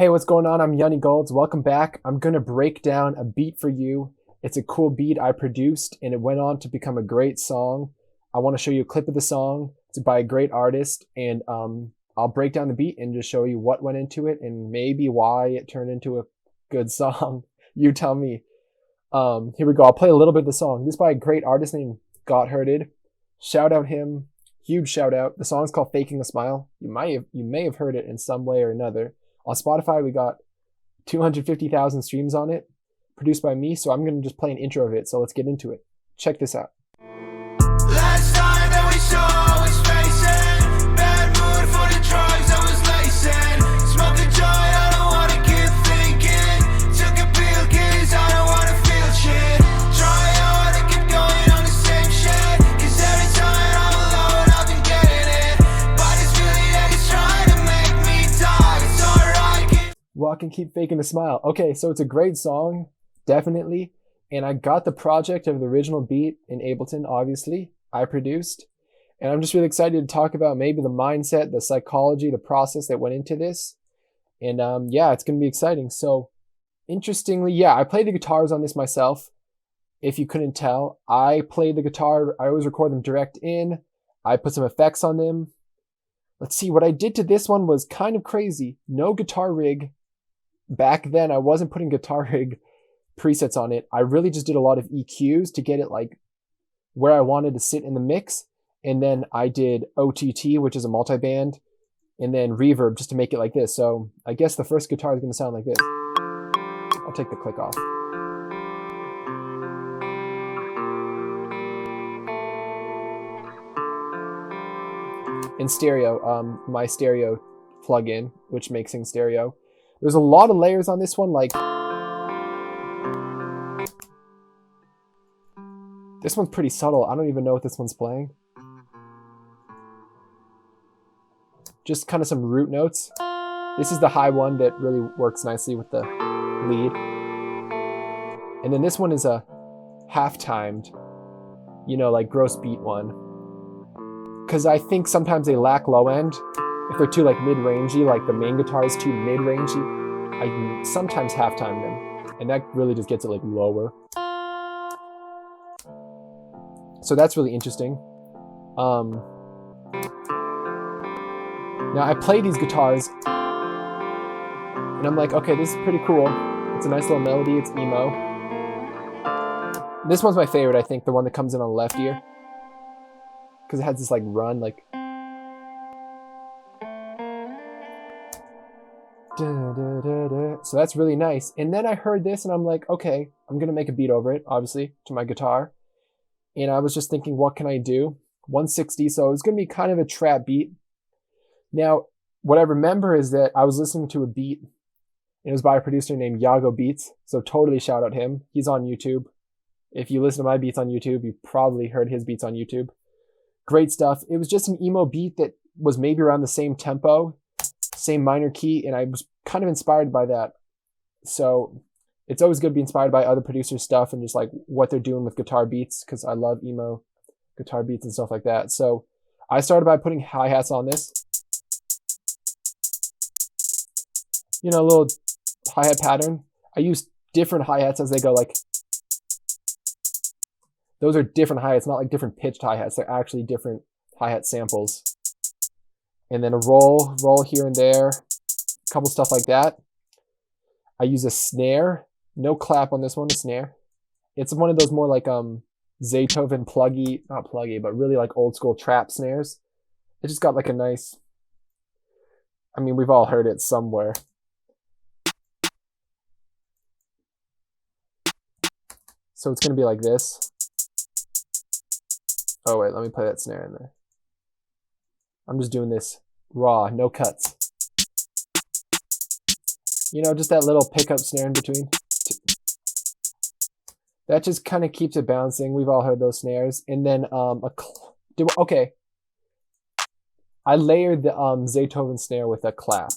Hey, what's going on? I'm Yunny Goldz. Welcome back. I'm going to break down a beat for you. It's a cool beat I produced and it went on to become a great song. I want to show you a clip of the song. It's by a great artist and I'll break down the beat and just show you what went into it and maybe why it turned into a good song. You tell me. Here we go. I'll play a little bit of the song. This is by a great artist named gothurted. Shout out him. Huge shout out. The song's called Faking a Smile. You may have heard it in some way or another. On Spotify, we got 250,000 streams on it, produced by me, so I'm going to just play an intro of it, so let's get into it. Check this out. Last time that we saw, I was facing bad mood for the drugs I was lacing. Smoke a joint, I don't want to keep thinking. Took a pill, kids, I don't want to feel shit. Try hard and keep going on the same shit. Cause every time I'm alone, I've been getting it. But it's feeling that it's trying to make me talk. It's alright. Well, I can keep faking a smile. Okay, so it's a great song, definitely. And I got the project of the original beat in Ableton, obviously. I produced. And I'm just really excited to talk about maybe the mindset, the psychology, the process that went into this. And yeah, it's going to be exciting. So interestingly, yeah, I played the guitars on this myself. If you couldn't tell, I played the guitar. I always record them direct in. I put some effects on them. Let's see, what I did to this one was kind of crazy. No guitar rig. Back then, I wasn't putting guitar rig presets on it. I really just did a lot of EQs to get it like where I wanted to sit in the mix. And then I did OTT, which is a multiband, and then reverb just to make it like this. So I guess the first guitar is going to sound like this. I'll take the click off. In stereo, my stereo plugin, which makes things stereo. There's a lot of layers on this one, like this one's pretty subtle. I don't even know what this one's playing. Just kind of some root notes. This is the high one that really works nicely with the lead. And then this one is a half-timed, you know, like gross beat one. Because I think sometimes they lack low end. If they're too like mid-rangey, like the main guitar is too mid-rangey, I can sometimes half-time them. And that really just gets it like lower. So that's really interesting. Now I play these guitars and I'm like, okay, this is pretty cool. It's a nice little melody, it's emo. This one's my favorite, I think, the one that comes in on the left ear. Because it has this like run, like so that's really nice. And then I heard this and I'm like, okay, I'm gonna make a beat over it, obviously, to my guitar. And I was just thinking, what can I do? 160, so it's gonna be kind of a trap beat. Now, what I remember is that I was listening to a beat, and it was by a producer named Yago Beats, so totally shout out him. He's on YouTube. If you listen to my beats on YouTube, you probably heard his beats on YouTube. Great stuff. It was just an emo beat that was maybe around the same tempo, same minor key, and I was kind of inspired by that. So it's always good to be inspired by other producers' stuff and just like what they're doing with guitar beats, because I love emo guitar beats and stuff like that. So I started by putting hi-hats on this. You know, a little hi-hat pattern. I use different hi-hats as they go, like those are different hi-hats, not like different pitched hi-hats. They're actually different hi-hat samples. And then a roll here and there, a couple stuff like that. I use a snare, no clap on this one, a snare. It's one of those more like Zaytoven not pluggy, but really like old school trap snares. It just got like a nice, I mean, we've all heard it somewhere. So it's gonna be like this. Oh wait, let me play that snare in there. I'm just doing this raw, no cuts. You know, just that little pickup snare in between. That just kind of keeps it bouncing. We've all heard those snares. And then okay. I layered the Zaytoven snare with a clap.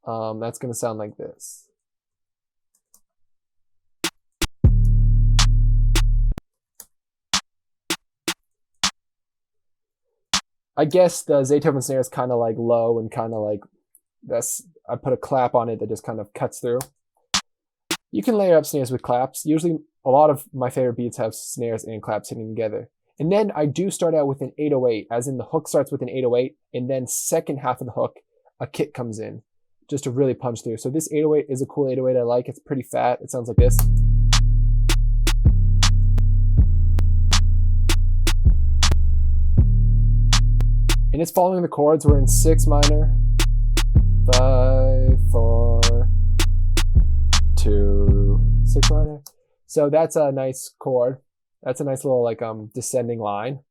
That's gonna sound like this. I guess the Zaytoven snare is kind of like low and kind of like I put a clap on it that just kind of cuts through. You can layer up snares with claps. Usually a lot of my favorite beats have snares and claps sitting together. And then I do start out with an 808, as in the hook starts with an 808, and then second half of the hook, a kick comes in, just to really punch through. So this 808 is a cool 808 I like. It's pretty fat. It sounds like this. And it's following the chords. We're in 6 minor, 5, 4, 2, 6 minor. So that's a nice chord. That's a nice little like descending line.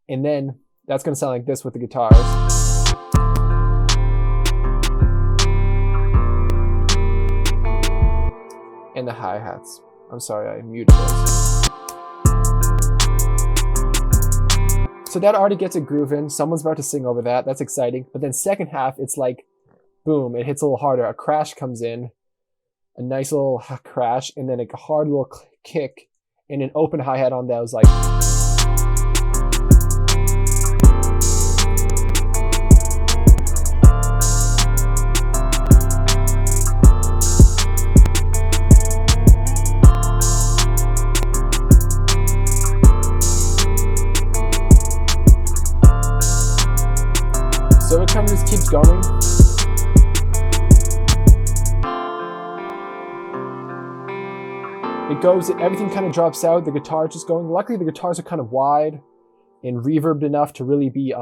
And then that's gonna sound like this with the guitars. And the hi-hats. I'm sorry, I muted those. So that already gets a groove in. Someone's about to sing over that. That's exciting. But then second half, it's like, boom, it hits a little harder. A crash comes in, a nice little crash, and then a hard little kick, and an open hi-hat on that was like. So it kind of just keeps going. It goes, everything kind of drops out, the guitar just going. Luckily the guitars are kind of wide and reverbed enough to really be,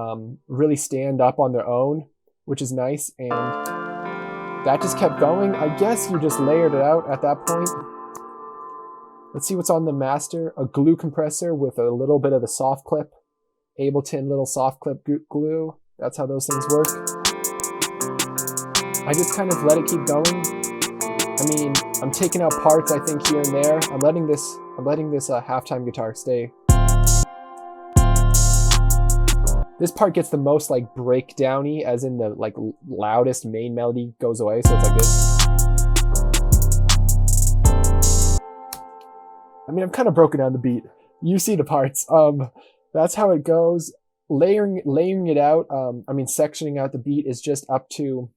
really stand up on their own, which is nice. And that just kept going. I guess you just layered it out at that point. Let's see what's on the master. A glue compressor with a little bit of the soft clip. Ableton little soft clip glue. That's how those things work. I just kind of let it keep going. I mean, I'm taking out parts, I think, here and there. I'm letting this halftime guitar stay. This part gets the most like breakdowny, as in the like loudest main melody goes away, so it's like this. I mean, I've kind of broken down the beat. You see the parts. That's how it goes. Layering it out, I mean, sectioning out the beat is just up to,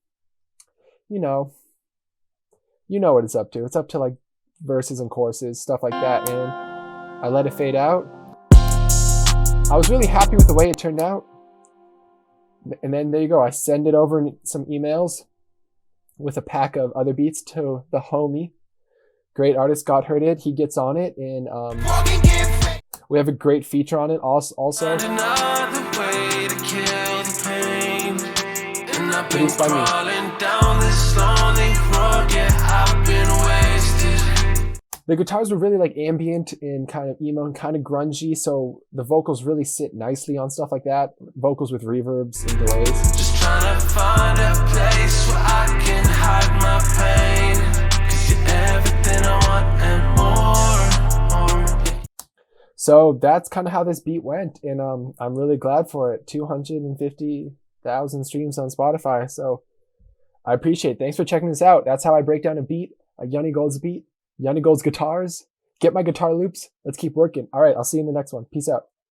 you know what it's up to. It's up to like verses and choruses, stuff like that. And I let it fade out. I was really happy with the way it turned out. And then there you go. I send it over in some emails with a pack of other beats to the homie. Great artist, gothurted. He gets on it, and we have a great feature on it also. Produced by me. The guitars were really like ambient and kind of emo and kind of grungy, so the vocals really sit nicely on stuff like that. Vocals with reverbs and delays. Just trying to find a place where I can hide my pain, 'cause you're everything I want and more. So that's kind of how this beat went, and I'm really glad for it. 250,000 streams on Spotify, so I appreciate it. Thanks for checking this out. That's how I break down a beat, a Yunny Goldz beat. Yunny Goldz guitars. Get my guitar loops. Let's keep working. All right, I'll see you in the next one. Peace out.